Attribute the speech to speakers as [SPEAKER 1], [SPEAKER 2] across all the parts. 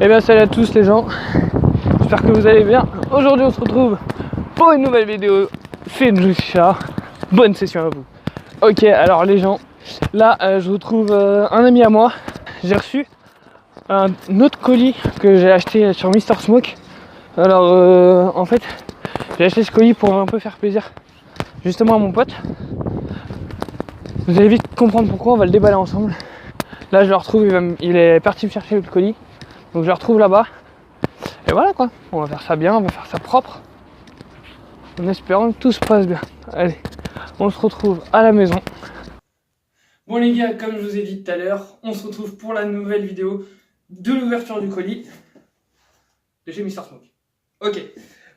[SPEAKER 1] Eh bien salut à tous les gens, j'espère que vous allez bien. Aujourd'hui on se retrouve pour une nouvelle vidéo Fenjucha. Bonne session à vous. Ok, alors les gens, là je retrouve un ami à moi. J'ai reçu un autre colis que j'ai acheté sur Mister Smoke. Alors en fait j'ai acheté ce colis pour un peu faire plaisir justement à mon pote. Vous allez vite comprendre pourquoi, on va le déballer ensemble. Là je le retrouve, il est parti me chercher le colis. Donc je le retrouve là-bas. Et voilà quoi, on va faire ça bien, on va faire ça propre. En espérant que tout se passe bien. Allez, on se retrouve à la maison. Bon les gars, comme je vous ai dit tout à l'heure, on se retrouve pour la nouvelle vidéo de l'ouverture du colis de chez Mister Smoke. Ok,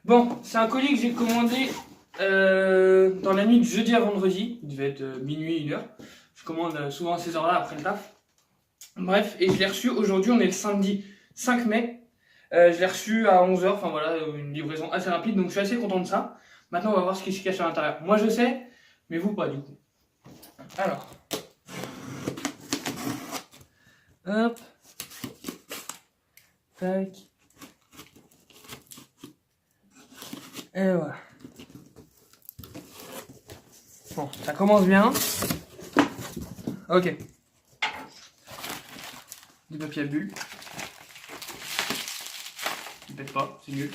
[SPEAKER 1] bon, c'est un colis que j'ai commandé dans la nuit de jeudi à vendredi. Il devait être minuit, 1h. Je commande souvent à ces heures-là après le taf. Bref, et je l'ai reçu aujourd'hui, on est le samedi 5 mai. Je l'ai reçu à 11h, enfin voilà, une livraison assez rapide, donc je suis assez content de ça. Maintenant, on va voir ce qui se cache à l'intérieur. Moi, je sais, mais vous pas du coup. Alors. Hop. Tac. Et voilà. Bon, ça commence bien. Ok. Du papier à bulles. Ne pète pas, c'est nul.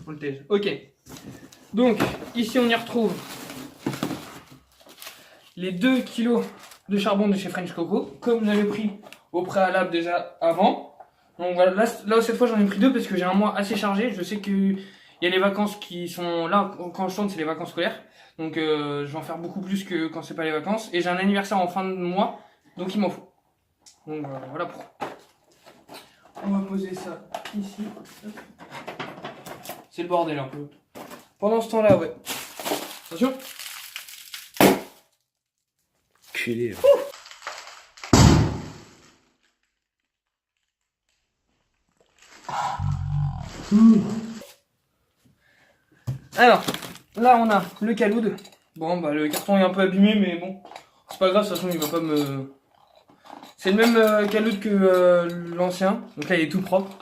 [SPEAKER 1] On le tège. Ok. Donc, ici on y retrouve les 2 kilos de charbon de chez French Coco, comme j'avais pris au préalable déjà avant. Donc voilà, là cette fois j'en ai pris 2 parce que j'ai un mois assez chargé. Je sais qu'il y a les vacances qui sont là, quand je tourne c'est les vacances scolaires. Donc je vais en faire beaucoup plus que quand c'est pas les vacances. Et j'ai un anniversaire en fin de mois, donc il m'en faut. Donc voilà pour. On va poser ça ici. C'est le bordel un peu. Pendant ce temps-là, ouais. Attention.
[SPEAKER 2] Culé.
[SPEAKER 1] Alors, là on a le caloud. Bon bah le carton est un peu abîmé mais bon, c'est pas grave, de toute façon il va pas me... C'est le même caloud que l'ancien, donc là il est tout propre.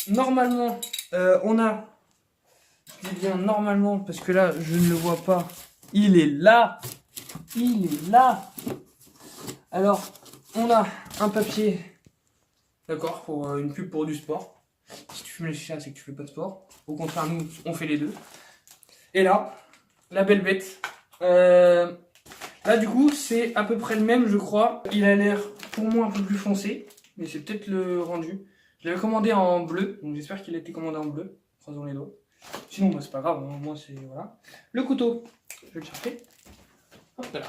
[SPEAKER 1] Normalement, on a... Je dis bien normalement parce que là je ne le vois pas. Il est là. Il est là. Alors, on a un papier, d'accord, pour une pub pour du sport. Si tu fumes les chiens, c'est que tu fais pas de sport. Au contraire, nous, on fait les deux. Et là, la belle bête. Là, du coup, c'est à peu près le même, je crois. Il a l'air, pour moi, un peu plus foncé. Mais c'est peut-être le rendu. Je l'avais commandé en bleu. Donc, j'espère qu'il a été commandé en bleu. Croisons les doigts. Sinon, bah, c'est pas grave. Hein, moi, c'est... Voilà. Le couteau, je vais le chercher. Hop là.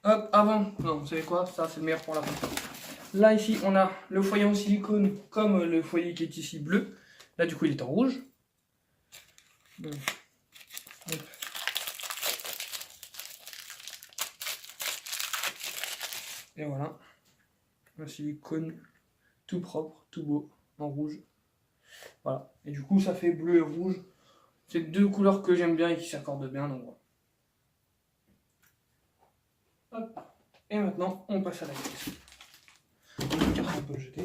[SPEAKER 1] Hop, avant. Non, vous savez quoi? Ça, c'est le meilleur pour la fin. Là, ici, on a le foyer en silicone, comme le foyer qui est ici bleu. Là, du coup, il est en rouge. Donc, hop. Et voilà. Un silicone tout propre, tout beau, en rouge. Voilà. Et du coup, ça fait bleu et rouge. C'est deux couleurs que j'aime bien et qui s'accordent bien. Donc voilà. Hop. Et maintenant, on passe à la caisse. Le carton, on peut le jeter.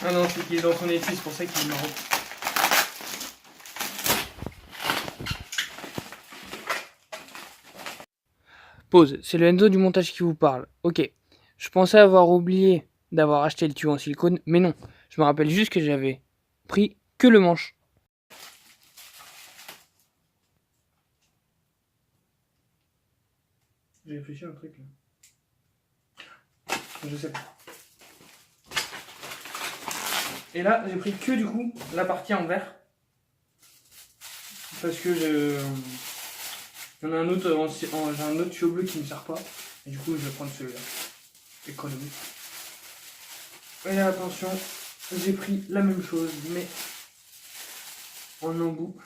[SPEAKER 1] Ah non, c'est qu'il est dans son étui, c'est pour ça qu'il est marrant. Pause, c'est le Enzo du montage qui vous parle. Ok, je pensais avoir oublié d'avoir acheté le tuyau en silicone, mais non. Je me rappelle juste que j'avais pris que le manche. J'ai réfléchi à un truc là. Je sais pas. Et là, j'ai pris que du coup la partie en vert. Parce que j'en ai un autre, j'ai un autre tuyau bleu qui ne me sert pas. Et du coup, je vais prendre celui-là. Économique. Et là, attention, j'ai pris la même chose, mais en embout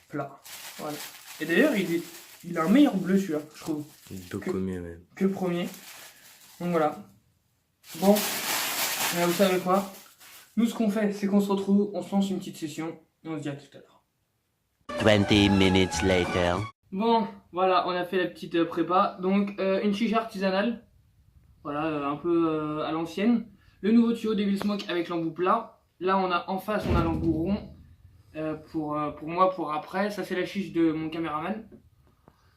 [SPEAKER 1] plat. Voilà. Et d'ailleurs, il est Il a un meilleur bleu celui-là, je trouve.
[SPEAKER 2] Beaucoup mieux même.
[SPEAKER 1] Que le premier. Donc voilà. Bon, vous savez quoi? Nous, ce qu'on fait, c'est qu'on se retrouve, on se lance une petite session et on se dit à tout à l'heure.
[SPEAKER 3] 20 minutes later.
[SPEAKER 1] Bon, voilà, on a fait la petite prépa. Donc, une chicha artisanale. Voilà, un peu à l'ancienne. Le nouveau tuyau Devil Smoke avec l'embout plat. Là, on a en face, on a l'embout rond. Pour moi, pour après. Ça, c'est la chiche de mon caméraman.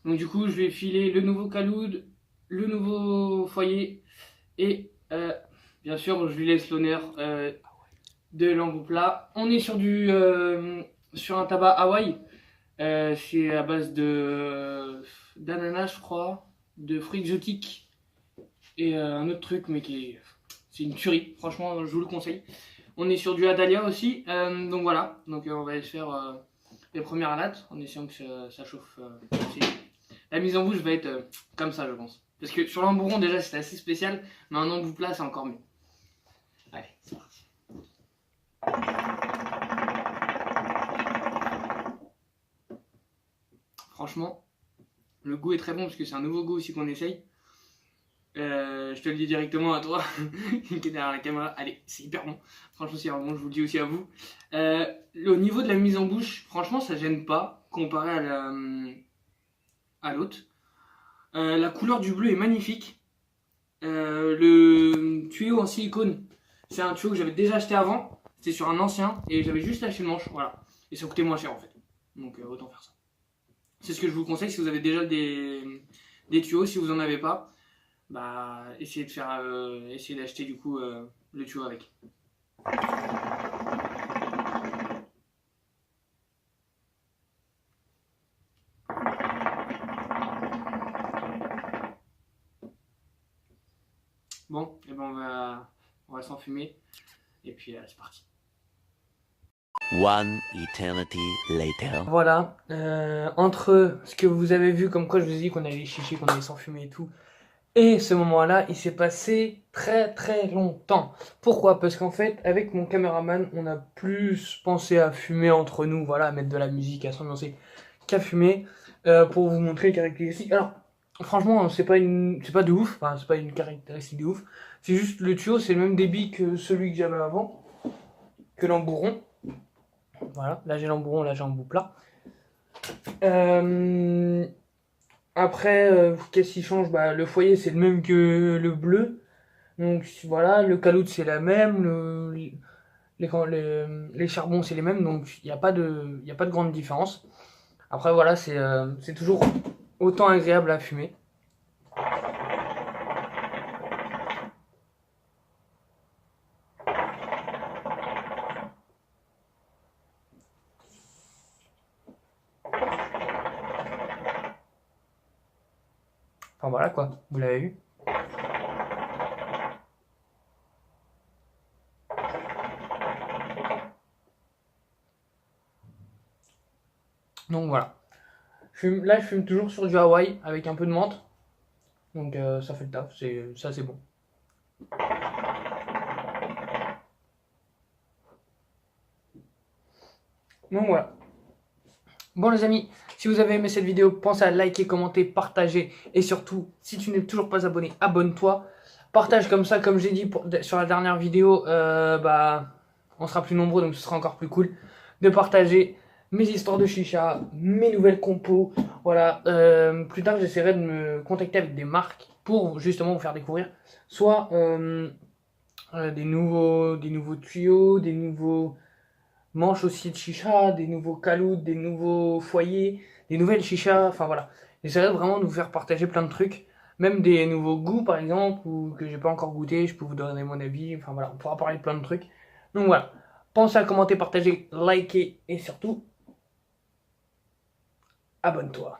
[SPEAKER 1] Donc, du coup, je vais filer le nouveau caloud, le nouveau foyer. Et, bien sûr, je lui laisse l'honneur de l'embout plat. On est sur un tabac Hawaï. C'est à base d'ananas, je crois, de fruits exotiques et un autre truc, mais c'est une tuerie. Franchement, je vous le conseille. On est sur du Adalia aussi, donc voilà. Donc on va aller se faire les premières lattes en essayant que ça chauffe assez. La mise en bouche va être comme ça, je pense. Parce que sur l'embout rond, déjà, c'était assez spécial, mais un embout plat, c'est encore mieux. Allez, c'est parti. Franchement, le goût est très bon parce que c'est un nouveau goût aussi qu'on essaye. Je te le dis directement à toi qui est derrière la caméra. Allez, c'est hyper bon. Franchement, c'est hyper bon. Je vous le dis aussi à vous. Au niveau de la mise en bouche, franchement, ça gêne pas comparé à l'autre. La couleur du bleu est magnifique. Le tuyau en silicone, c'est un tuyau que j'avais déjà acheté avant. C'était sur un ancien et j'avais juste lâché le manche. Voilà. Et ça coûtait moins cher en fait. Donc autant faire ça. C'est ce que je vous conseille si vous avez déjà des tuyaux. Si vous en avez pas, bah essayez d'acheter du coup le tuyau avec. Bon, et ben on va s'enfumer et puis c'est parti.
[SPEAKER 3] One eternity later.
[SPEAKER 1] Voilà, entre ce que vous avez vu, comme quoi je vous ai dit qu'on allait chicher, qu'on allait s'enfumer et tout, et ce moment-là, il s'est passé très très longtemps. Pourquoi? Parce qu'en fait, avec mon caméraman, on a plus pensé à fumer entre nous, voilà, à mettre de la musique, à s'ambiancer, qu'à fumer, pour vous montrer les caractéristiques. Alors, franchement, c'est pas de ouf, enfin, c'est pas une caractéristique de ouf, c'est juste le tuyau, c'est le même débit que celui que j'avais avant, que l'embout rond. Voilà, là j'ai l'embout rond, là j'ai l'embout plat. Après, qu'est-ce qui change? Bah, le foyer c'est le même que le bleu. Donc voilà, le caloute c'est la même, les charbons c'est les mêmes, donc il n'y a pas de grande différence. Après voilà, c'est toujours autant agréable à fumer. Enfin voilà quoi, vous l'avez vu. Donc voilà. Là je fume toujours sur du Hawaï avec un peu de menthe. Donc ça fait le taf, ça c'est bon. Donc voilà. Bon les amis, si vous avez aimé cette vidéo, pensez à liker, commenter, partager. Et surtout, si tu n'es toujours pas abonné, abonne-toi. Partage comme ça, comme j'ai dit sur la dernière vidéo, bah, on sera plus nombreux, donc ce sera encore plus cool de partager mes histoires de chicha, mes nouvelles compos. Voilà, plus tard j'essaierai de me contacter avec des marques pour justement vous faire découvrir soit des nouveaux tuyaux, des nouveaux manches aussi de chicha, des nouveaux calouds, des nouveaux foyers, des nouvelles chichas, enfin voilà. J'essaierai vraiment de vous faire partager plein de trucs, même des nouveaux goûts par exemple, ou que j'ai pas encore goûté, je peux vous donner mon avis, enfin voilà, on pourra parler de plein de trucs. Donc voilà, pensez à commenter, partager, liker et surtout, abonne-toi.